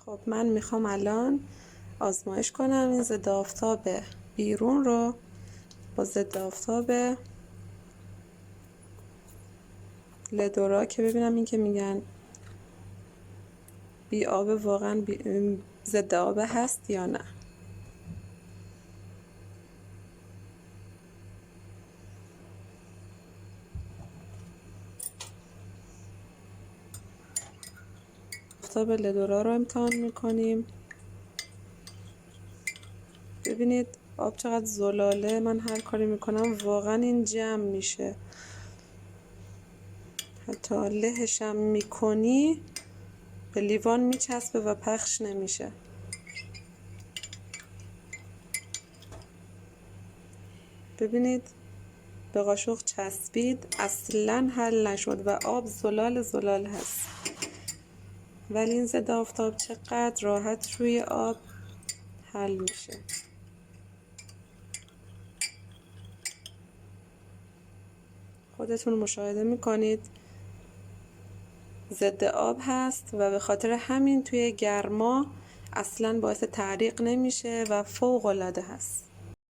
خب من میخوام الان آزمایش کنم این ضد آفتاب بیرون رو با ضد آفتاب لدورا که ببینم این که میگن بی آب واقعا ضد آب هست یا نه. آفتاب لدورا رو امتحان میکنیم. ببینید آب چقدر زلاله، من هر کاری میکنم واقعا این جمع میشه، حتی لهشم میکنی به لیوان میچسبه و پخش نمیشه. ببینید به قاشق چسبید اصلا حل نشد و آب زلال زلال هست، ولی این ضد آفتاب چقدر راحت روی آب حل میشه. خودتون مشاهده میکنید ضد آب هست و به خاطر همین توی گرما اصلا باعث تعریق نمیشه و فوق العاده هست.